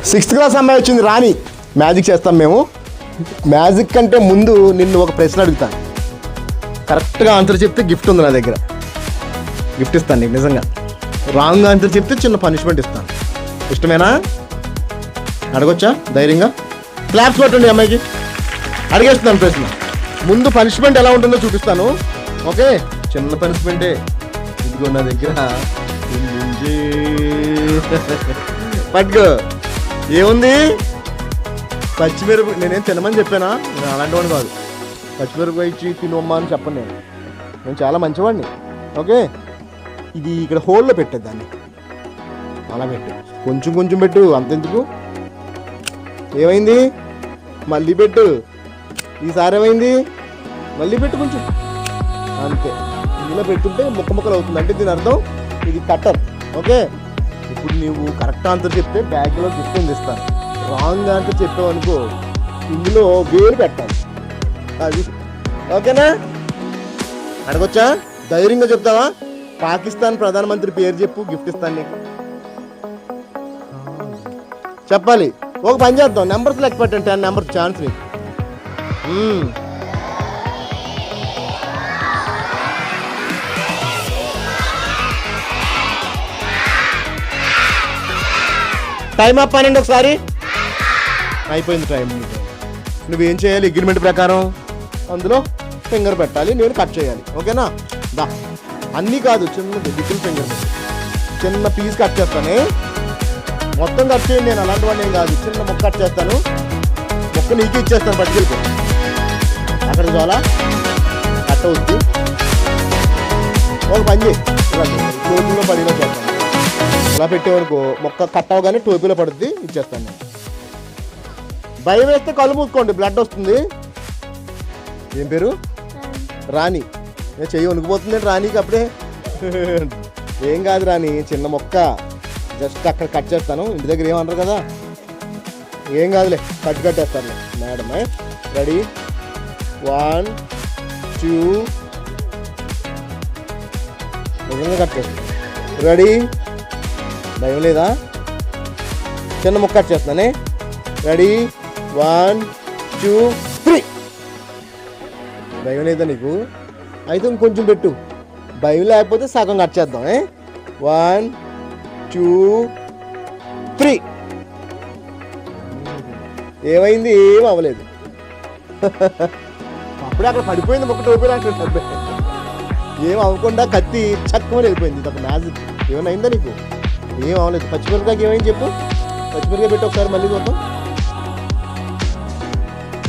Sixth class అమ్మాయి వచ్చింది రాణి. Magic చేస్తాం మేము. మ్యాజిక్ కంటే ముందు నిన్ను ఒక ప్రశ్న అడుగుతాను. కరెక్ట్గా ఆన్సర్ చెప్తే గిఫ్ట్ ఉంది నా దగ్గర. గిఫ్ట్ ఇస్తాను నీకు నిజంగా. రాంగ్ ఆన్సర్ చెప్తే చిన్న పనిష్మెంట్ ఇస్తాను. ఇష్టమేనా? అడగొచ్చా ధైర్యంగా? క్లాప్స్ కొట్టండి అమ్మాయికి. అడిగేస్తున్నాను ప్రశ్న. ముందు పనిష్మెంట్ ఎలా ఉంటుందో చూపిస్తాను. ఓకే, చిన్న పనిష్మెంటే. ఇదిగో నా దగ్గర పట్టుకో. ఏముంది? పచ్చిమిరపకాయ. నేనేం తినమని చెప్పానా? నేను అలాంటి వాడిని కాదు. పచ్చిమిరపకాయ ఇచ్చి తినమ్మా అని చెప్పను. నేను చాలా మంచివాడిని. ఓకే, ఇది ఇక్కడ హోల్లో పెట్టేది దాన్ని. అలా పెట్టు, కొంచెం కొంచెం పెట్టు, అంతెందుకు. ఏమైంది? మళ్ళీ పెట్టు. ఈసారి ఏమైంది? మళ్ళీ పెట్టు కొంచెం, అంతే. ఇలా పెట్టుంటే ముక్క ముక్కలు అవుతుంది. అంటే దీని అర్థం ఇది కట్టర్. ఓకే, ఇప్పుడు నువ్వు కరెక్ట్ ఆన్సర్ చెప్తే బ్యాగ్లో గిఫ్ట్ ఇస్తాను. రాంగ్ ఆన్సర్ చెప్పావనుకో ఇందులో వేలు పెట్టాలి. అది ఓకేనా? అడగొచ్చా? ధైర్యంగా చెప్తావా? పాకిస్తాన్ ప్రధానమంత్రి పేరు చెప్పు, గిఫ్ట్ ఇస్తాను నీకు. చెప్పాలి. ఒక పని చేద్దాం, నెంబర్స్ లెక్క పెట్టండి. 10 నెంబర్స్ ఛాన్స్ నీకు. టైం అప్ అనండి ఒకసారి. అయిపోయింది టైం. నువ్వేం చేయాలి? అగ్రిమెంట్ ప్రకారం అందులో ఫింగర్ పెట్టాలి, నేను కట్ చేయాలి. ఓకేనా? దా. అన్నీ కాదు, చిన్న లిటిల్ ఫింగర్, చిన్న పీస్ కట్ చేస్తానే. మొత్తం కట్ చేయండి. నేను అలాంటి వాడిని ఏం కాదు. చిన్న ముక్క కట్ చేస్తాను. ముక్క నీకు ఇచ్చేస్తాను, పట్టుకెళ్ళిపో. అక్కడికి చాలా కట్ అవుద్ది. ఒక పని చేయి, టోపీలో పడిలో చేస్తాను. ఇలా పెట్టేవనుకో మొక్క కట్ అవగానే టోపీలో పడుద్ది, ఇచ్చేస్తాను నేను. భయం వేస్తే కళ్ళు మూసుకోండి, బ్లడ్ వస్తుంది. ఏం పేరు? రాణి. నేను చెయ్యి వణికిపోతుంది రాణికి అప్పుడే. ఏం కాదు రాణి, చిన్న మొక్క జస్ట్ అక్కడ కట్ చేస్తాను. ఇంటి దగ్గర ఏమన్నారు కదా, ఏం కాదులే, కట్టేస్తాను మేడం. రెడీ? 1 2 నిజంగా కట్ చేస్తాను. రెడీ? భయం లేదా? చిన్న ముక్క కట్ చేస్తానే. రెడీ? 1 2 3. భయం లేదా నీకు? అయితే ఇంకొంచెం పెట్టు. భయం లేకపోతే సగం కట్ చేద్దాం. 1 2 3. ఏమైంది? ఏం అవ్వలేదు. అప్పుడే అక్కడ పడిపోయింది మొక్క టోపీలో. అంటే ఏం అవ్వకుండా కత్తి చక్కమని వెళ్ళిపోయింది. ఇది ఒక మ్యాజిక్. ఏమైనా అయిందా నీకు? ఏం అవ్వలేదు. పచ్చిమిరపకాయకి ఏమైంది చెప్పు. పచ్చిమిరపకాయ పెట్టి ఒకసారి మళ్ళీ చూద్దాం.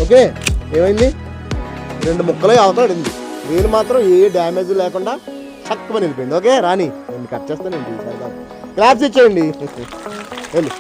ఓకే, ఏమైంది? 2 ముక్కలు అవతలాడింది. వేలు మాత్రం ఏ డ్యామేజ్ లేకుండా చక్కమని వెళ్ళిపోయింది. ఓకే రాణి, నేను కట్ చేస్తానండి. క్లాప్స్ ఇచ్చేయండి. వెళ్ళు.